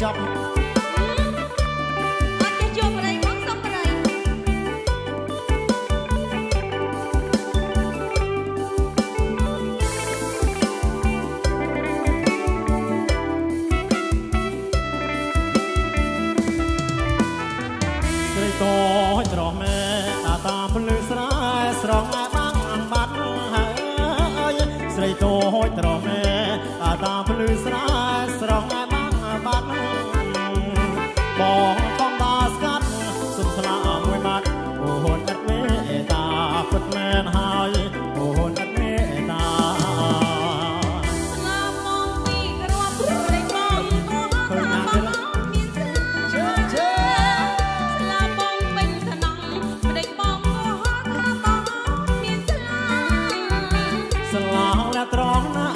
ចប់អត់ចេះជួបប្រៃផងសុំប្រៃស្រីតូចត្រស់មែតាមពលឺស្រែស្រងបាំងបាត់ហើយស្រីតូចត្រស់មែតាមពលឺស្រែស្រងបាំងបាត់បងខំដាស្កាត់សុំស្លាមួយបាត់អូហូនអត់មេតាពិតមែនហើយអូហូនអត់មេតាស្លាបងពីក្របព្រៃបងឃើញណាស់មានស្លាជើជើស្លាបងពេញថ្នំប្តីបងក៏ហត់ថាបងមានស្លាស្លាและត្រង់ណា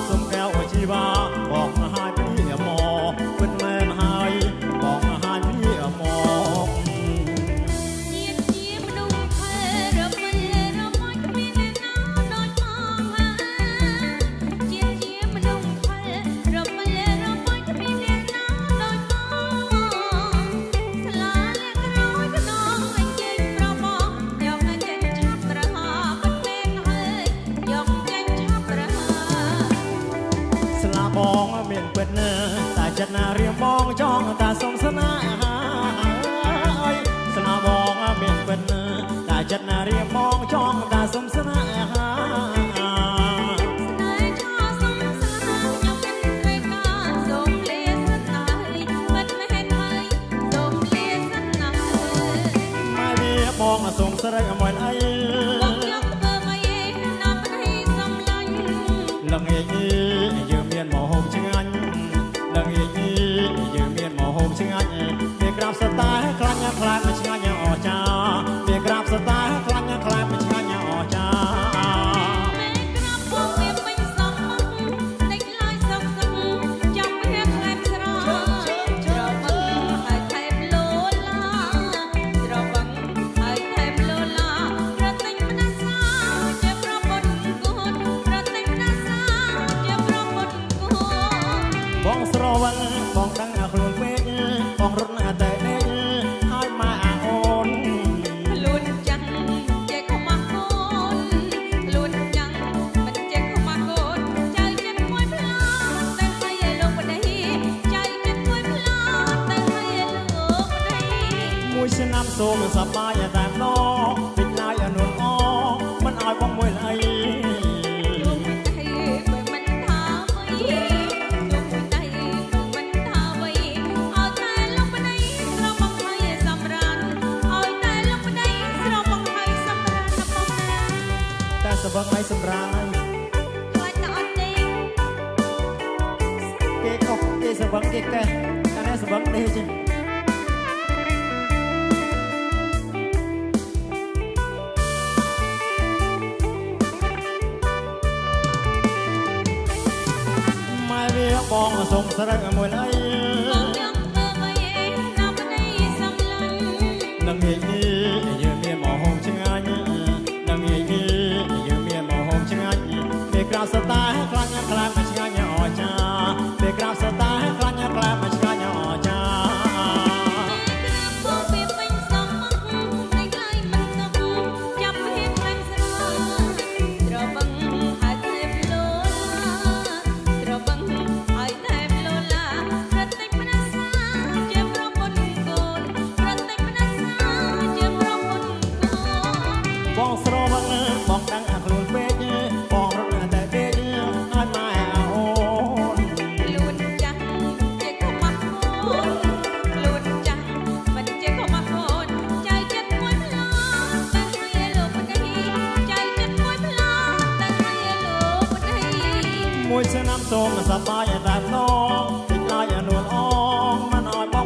សុំកែវជីវ៉ាបងហើយពីមកពិតមែនហើយបងហើយពីមកញាតជាមនុស្សខែរមិលរមាច់គ្មានអ្នកណាដូចបងជាមនុស្សខែរមិលរមាច់គ្មានអ្នកណាដូចបងស្លាលះក្រោយខ្នងអញ្ជើញប្របងយកអញ្ជើញឆាប់រហ័សពិតមែនហើយយកអញ្ជើញឆាប់រហ័សស្លាបងមានពិតណាតែចិត្តណារៀមបងចង់តែសុំស្នេហាស្លាបងមានពិតណាតែចិត្តណារៀមបងចង់តែសុំស្នេហាបងសុំស្រីមួយអីបងយកធ្វើមកឯណាប្តីសំឡាញ់លងឯងយើងមានមហូបឆ្ងាញ់លងឯងយើងមានមហូបឆ្ងាញ់វាក្រាបសតាខ្លាញ់ខ្លាចមិនឆ្ងាញ់អចាវាក្រាបសតាខ្លាញ់ខ្លាចមិនឆ្ងាញ់អចាមេក្រាបបងវាពេញសំតិចឡើយសុកសុកចាំវាខ្លែបស្រោច្រវឹងហើយថែបលោឡាច្រវឹងហើយថែបលោឡាប្រទិញផ្ដាសាជាប្រពន្ធគូនប្រទិញផ្ដាសាជាប្រពន្ធគូនបងស្រវឹងបងដឹងខ្លួនពេកបងរត់តែដេកហើយមកអូនខ្លួនចាំងចេះខំមកកូនខ្លួនចាំងមិនចេះខំមកកូនចៅចិត្តមួយផ្លាតតែឲ្យលោកប្តីចៅចិត្តមួយផ្លាតតែឲ្យលោកប្តីមួយឆ្នាំសូមសប្បាយតែម្ដងពេញឡាយអនុនអមិនឲ្យបងមួយអីលោកប្តីបើមិនថាអ្វីលោកប្តីបើមិនថាអ្វីឲ្យតែលោកប្តីស្របងហើយសម្រានឲ្យតែលោកប្តីស្របងហើយសម្រានណាបងណាតែសវឹងឲ្យសម្រានហើយខ្លាចតែអត់ទេគេកុកគេសវឹងគេកេះតែនេះសវឹងនេះចេះម៉ែវាបងសុំស្រីមួយអីបងយកធ្វើមកឯណាប្តីសំឡាញ់នឹងឯងយើងមានមហូបឆ្ងាញ់នឹងឯងយើងមានមហូបឆ្ងាញ់ពេលក្រៅសតាខ្លាញ់ខ្លាចមិនឆ្ងាញ់អចាពេលក្រៅសតាខ្លាញ់ខ្លាចមិនឆ្ងាញ់អចាក្រាបបងវាពេញសំតែក្លាយមិនទុកចាប់វាខ្លាំងស្រត្រវឹងហើយថែបលោឡាត្រវឹងហើយថែបលោឡាប្រតិចផ្ដាសាជាប្រពន្ធកូនប្រតិចផ្ដាសាជាប្រពន្ធកូនបងស្រវឹងបងដឹងខ្លួនពេកបងរត់តែដេកឲ្យម៉ែអូនខ្លួនចាំងចេះខំមកកូនខ្លួនចាំងមិនចេះខំមកកូនចៅចិត្តមួយផ្លាតតែឲ្យលោកប្តីចៅចិត្តមួយផ្លាតតែឲ្យលោកប្តីមួយឆ្នាំសូមសប្បាយតែម្ដងពេញឡាយអនុនអមិនឲ្យប